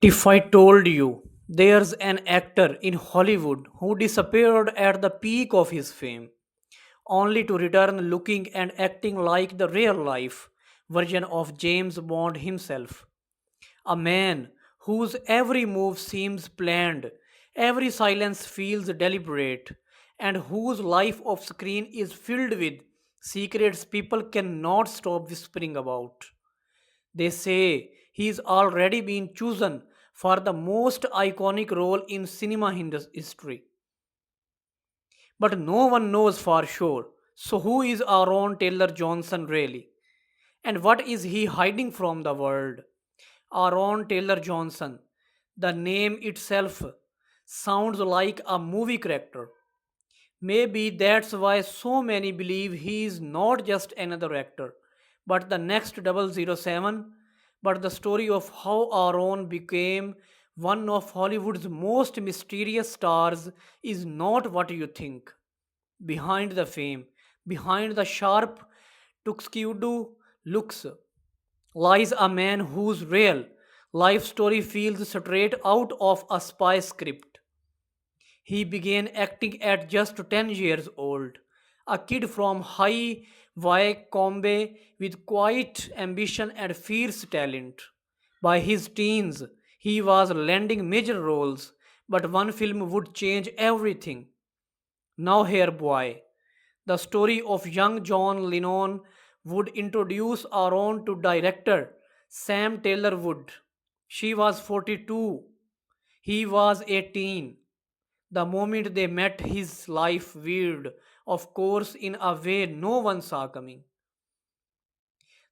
If I told you there's an actor in Hollywood who disappeared at the peak of his fame, only to return looking and acting like the real life version of James Bond himself, a man whose every move seems planned, every silence feels deliberate, and whose life off screen is filled with secrets people cannot stop whispering about. They say he's already been chosen for the most iconic role in cinema history. But no one knows for sure. So, who is Aaron Taylor Johnson really? And what is he hiding from the world? Aaron Taylor Johnson. The name itself sounds like a movie character. Maybe that's why so many believe he is not just another actor, but the next 007. But the story of how Aaron became one of Hollywood's most mysterious stars is not what you think. Behind the fame, behind the sharp tuxedo looks, lies a man whose real life story feels straight out of a spy script. He began acting at just 10 years old, a kid from High Wycombe with quiet ambition and fierce talent. By his teens, he was landing major roles, but one film would change everything. Now, here, boy, the story of young John Lennon would introduce Aaron to director Sam Taylor Wood. She was 42, he was 18. The moment they met, his life veered, of course, in a way no one saw coming.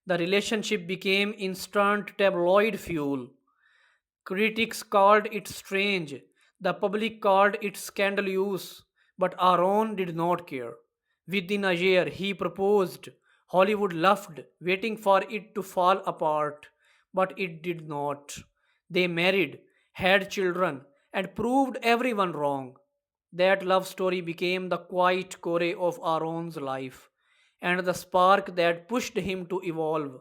The relationship became instant tabloid fuel. Critics called it strange, the public called it scandalous, but Aaron did not care. Within a year, he proposed. Hollywood laughed, waiting for it to fall apart, but it did not. They married, had children, and proved everyone wrong. That love story became the quiet core of Aaron's life and the spark that pushed him to evolve.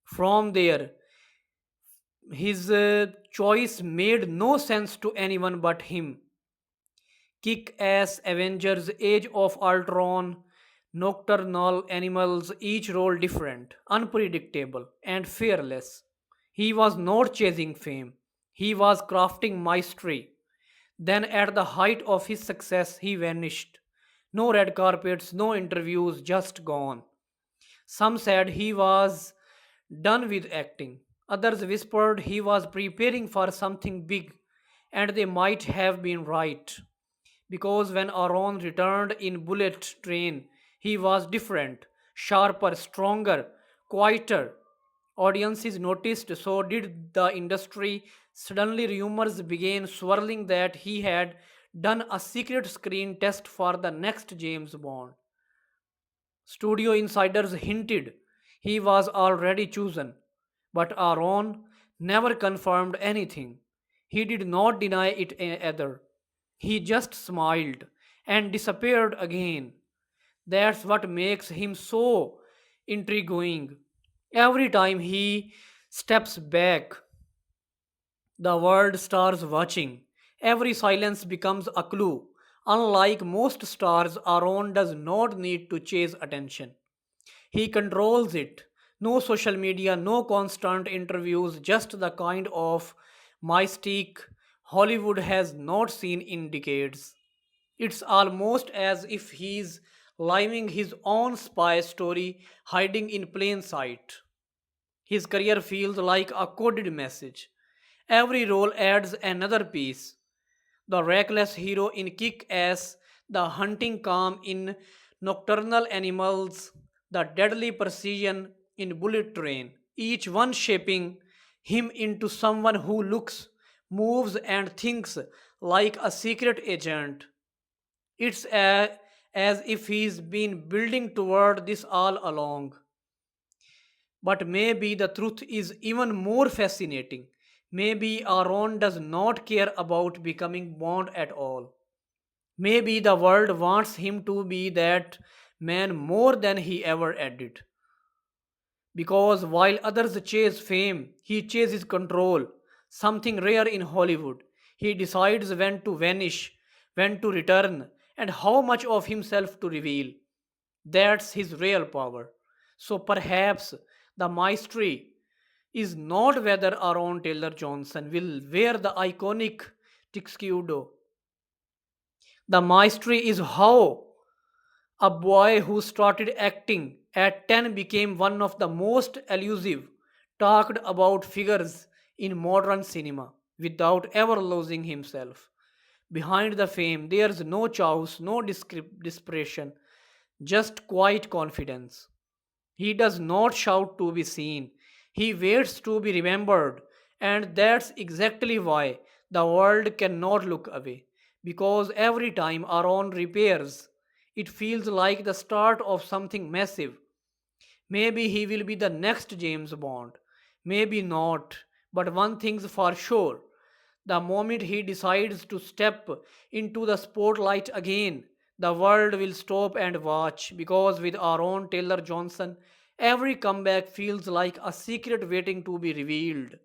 From there, his choice made no sense to anyone but him. Kick ass Avengers, Age of Ultron, Nocturnal Animals, each role different, unpredictable, and fearless. He was not chasing fame, he was crafting mastery. Then, at the height of his success, he vanished. No red carpets, no interviews, just gone. Some said he was done with acting. Others whispered he was preparing for something big, and they might have been right. Because when Aaron returned in Bullet Train, he was different, sharper, stronger, quieter. Audiences noticed, so did the industry. Suddenly, rumors began swirling that he had done a secret screen test for the next James Bond. Studio insiders hinted he was already chosen, but Aaron never confirmed anything. He did not deny it either. He just smiled and disappeared again. That's what makes him so intriguing. Every time he steps back, the world starts watching. Every silence becomes a clue. Unlike most stars, Aaron does not need to chase attention. He controls it. No social media, no constant interviews, just the kind of mystique Hollywood has not seen in decades. It's almost as if he's living his own spy story hiding in plain sight. His career feels like a coded message. Every role adds another piece. The reckless hero in Kick Ass, the hunting calm in Nocturnal Animals, the deadly precision in Bullet Train, each one shaping him into someone who looks, moves, and thinks like a secret agent. As if he's been building toward this all along. But maybe the truth is even more fascinating. Maybe Aaron does not care about becoming Bond at all. Maybe the world wants him to be that man more than he ever did. Because while others chase fame, he chases control. something rare in Hollywood. He decides when to vanish, when to return, and how much of himself to reveal. That's his real power. So perhaps the mystery is not whether Aaron Taylor Johnson will wear the iconic tuxedo. The mystery is how a boy who started acting at 10 became one of the most elusive, talked about figures in modern cinema without ever losing himself. Behind the fame, there's no chaos, no desperation, just quiet confidence. He does not shout to be seen, he waits to be remembered, and that's exactly why the world cannot look away. Because every time our own repairs, it feels like the start of something massive. Maybe he will be the next James Bond. Maybe not. But one thing's for sure. The moment he decides to step into the spotlight again, the world will stop and watch because with our own Taylor Johnson, every comeback feels like a secret waiting to be revealed.